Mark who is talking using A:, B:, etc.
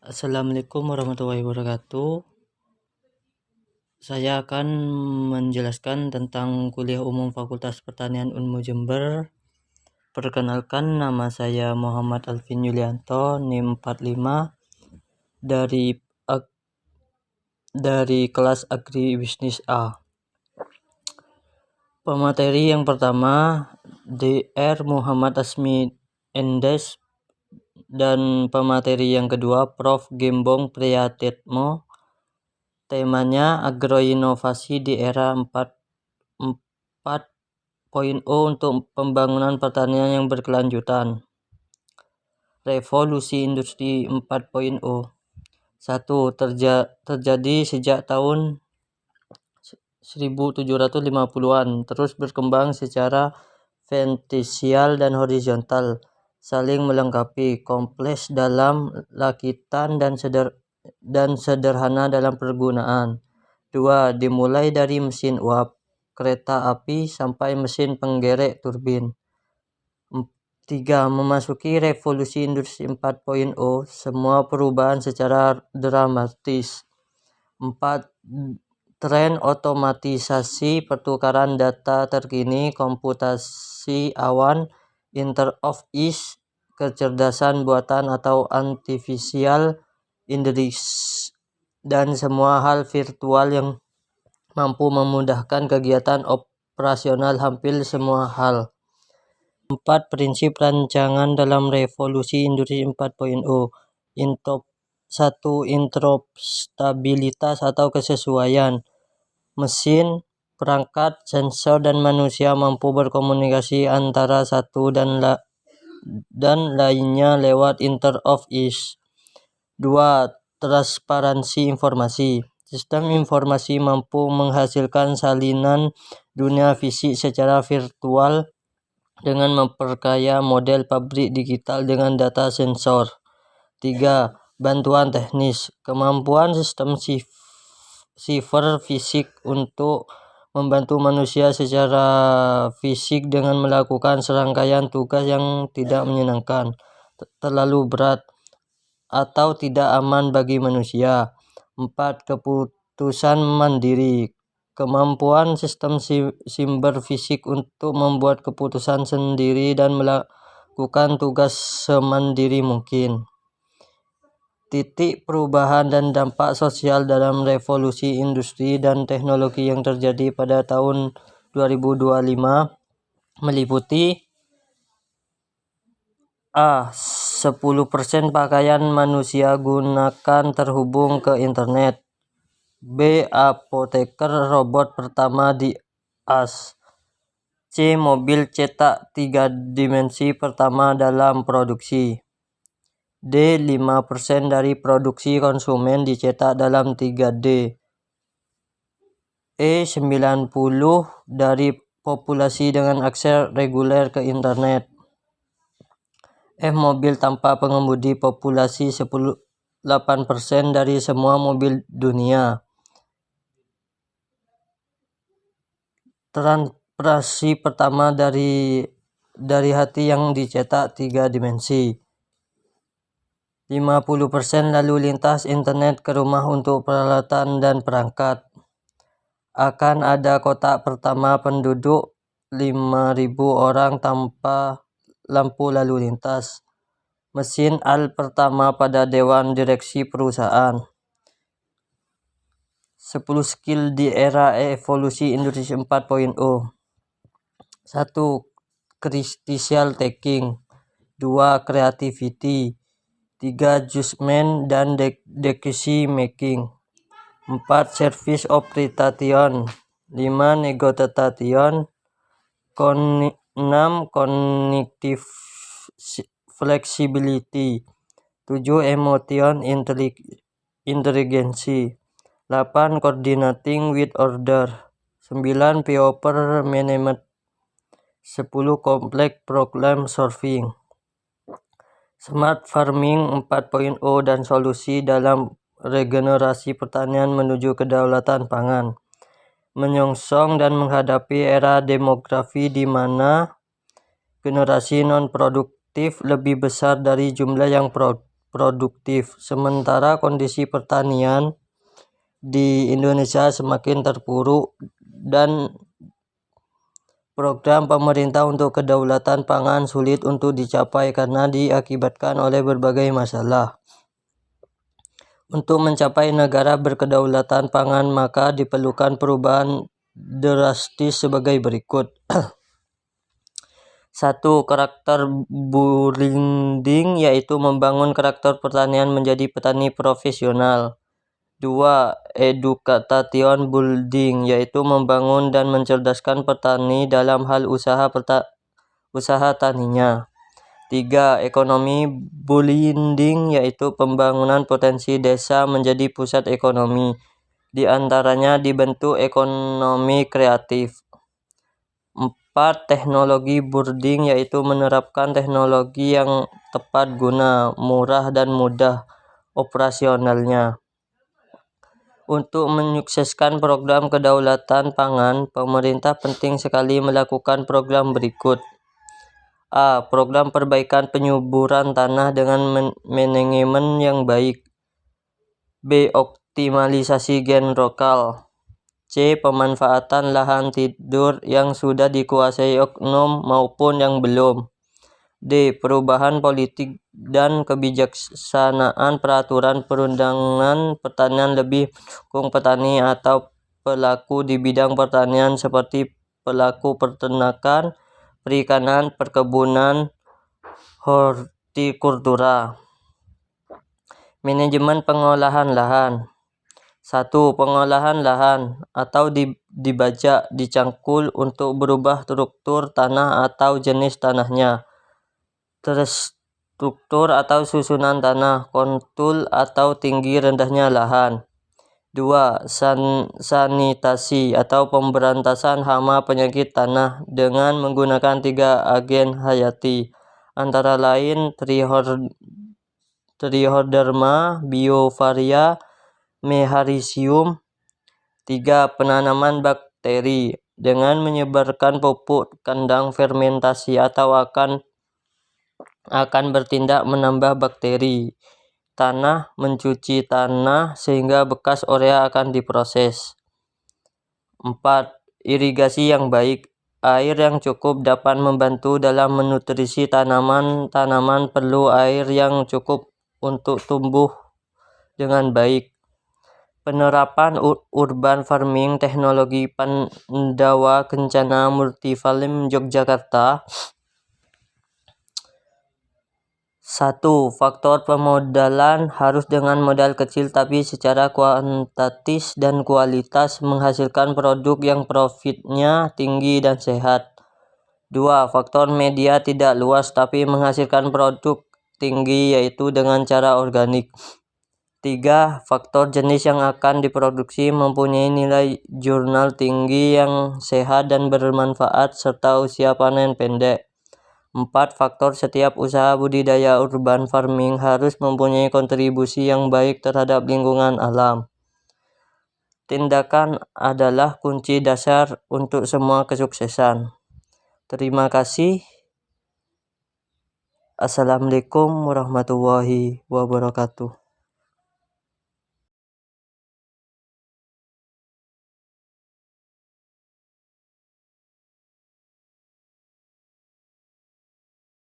A: Assalamualaikum warahmatullahi wabarakatuh. Saya akan menjelaskan tentang kuliah umum Fakultas Pertanian Unmu Jember. Perkenalkan, nama saya Muhammad Alvin Yulianto, NIM 45 dari kelas Agribisnis A. Pemateri yang pertama, Dr. Muhammad Asmi Endes, dan pemateri yang kedua, Prof. Gembong Priyatitmo. Temanya agroinovasi di era 4.0 untuk pembangunan pertanian yang berkelanjutan. Revolusi Industri 4.0. 1. Terjadi sejak tahun 1750-an, terus berkembang secara vertikal dan horizontal, saling melengkapi, kompleks dalam lakitan dan sederhana dalam pergunaan. 2. Dimulai dari mesin uap, kereta api, sampai mesin penggerak turbin. 3. Memasuki revolusi industri 4.0, semua perubahan secara dramatis. 4. Tren otomatisasi, pertukaran data terkini, komputasi awan, Internet of Things, kecerdasan buatan atau artificial intelligence, dan semua hal virtual yang mampu memudahkan kegiatan operasional hampir semua hal. 4. Prinsip rancangan dalam revolusi industri 4.0. 1. Interoperabilitas atau kesesuaian. Mesin, perangkat, sensor, dan manusia mampu berkomunikasi antara satu dan lainnya lewat Internet of Things. 2. Transparansi informasi. Sistem informasi mampu menghasilkan salinan dunia fisik secara virtual dengan memperkaya model pabrik digital dengan data sensor. 3. Bantuan teknis. Kemampuan sistem sifer fisik untuk membantu manusia secara fisik dengan melakukan serangkaian tugas yang tidak menyenangkan, terlalu berat, atau tidak aman bagi manusia. 4. Keputusan mandiri. Kemampuan sistem siber fisik untuk membuat keputusan sendiri dan melakukan tugas semandiri mungkin. Titik perubahan dan dampak sosial dalam revolusi industri dan teknologi yang terjadi pada tahun 2025 meliputi: A. 10% pakaian manusia gunakan terhubung ke internet. B. Apoteker robot pertama di AS. C. Mobil cetak 3 dimensi pertama dalam produksi. D. 5% dari produksi konsumen dicetak dalam 3D. E. 90% dari populasi dengan akses reguler ke internet. F. Mobil tanpa pengemudi, populasi 8% dari semua mobil dunia. Transportasi pertama dari hati yang dicetak 3 dimensi. 50% lalu lintas internet ke rumah untuk peralatan dan perangkat. Akan ada kota pertama penduduk 5.000 orang tanpa lampu lalu lintas. Mesin al pertama pada dewan direksi perusahaan. 10 skill di era evolusi industri 4.0. 1. Critical thinking. 2. Creativity. 3. Judgment dan decision making. 4. Service orientation. 5. Negotiation. 6. Cognitive flexibility. 7. Emotion intelligence. 8. Coordinating with order. 9. People management. 10. Complex problem solving. Smart farming 4.0 dan solusi dalam regenerasi pertanian menuju kedaulatan pangan. Menyongsong dan menghadapi era demografi di mana generasi non-produktif lebih besar dari jumlah yang produktif. Sementara kondisi pertanian di Indonesia semakin terpuruk dan program pemerintah untuk kedaulatan pangan sulit untuk dicapai karena diakibatkan oleh berbagai masalah. Untuk mencapai negara berkedaulatan pangan maka diperlukan perubahan drastis sebagai berikut. 1. Karakter branding, yaitu membangun karakter pertanian menjadi petani profesional. 2. Education building, yaitu membangun dan mencerdaskan petani dalam hal usaha taninya. 3. Ekonomi building, yaitu pembangunan potensi desa menjadi pusat ekonomi, di antaranya dibentuk ekonomi kreatif. 4. Teknologi building, yaitu menerapkan teknologi yang tepat guna, murah dan mudah operasionalnya. Untuk menyukseskan program kedaulatan pangan, pemerintah penting sekali melakukan program berikut. A. Program perbaikan penyuburan tanah dengan manajemen yang baik. B. Optimalisasi gen lokal. C. Pemanfaatan lahan tidur yang sudah dikuasai oknum maupun yang belum. D. Perubahan politik dan kebijaksanaan peraturan perundangan pertanian lebih mendukung petani atau pelaku di bidang pertanian seperti pelaku peternakan, perikanan, perkebunan, hortikultura. Manajemen pengolahan lahan. 1. Pengolahan lahan atau dibajak, dicangkul untuk berubah struktur tanah atau jenis tanahnya. Terstruktur atau susunan tanah, kontur atau tinggi rendahnya lahan. 2. Sanitasi atau pemberantasan hama penyakit tanah dengan menggunakan 3 agen hayati, antara lain Trichoderma biovaria, Meharicium. 3. Penanaman bakteri dengan menyebarkan pupuk kandang fermentasi atau akan bertindak menambah bakteri tanah, mencuci tanah sehingga bekas urea akan diproses. 4. Irigasi yang baik. Air yang cukup dapat membantu dalam menutrisi tanaman. Tanaman perlu air yang cukup untuk tumbuh dengan baik. Penerapan urban farming, teknologi Pandawa Kencana Multifarm Yogyakarta. 1. Faktor pemodalan harus dengan modal kecil tapi secara kuantitas dan kualitas menghasilkan produk yang profitnya tinggi dan sehat. 2. Faktor media tidak luas tapi menghasilkan produk tinggi yaitu dengan cara organik. 3. Faktor jenis yang akan diproduksi mempunyai nilai jurnal tinggi yang sehat dan bermanfaat serta usia panen pendek. 4. Faktor setiap usaha budidaya urban farming harus mempunyai kontribusi yang baik terhadap lingkungan alam. Tindakan adalah kunci dasar untuk semua kesuksesan. Terima kasih. Assalamualaikum warahmatullahi wabarakatuh.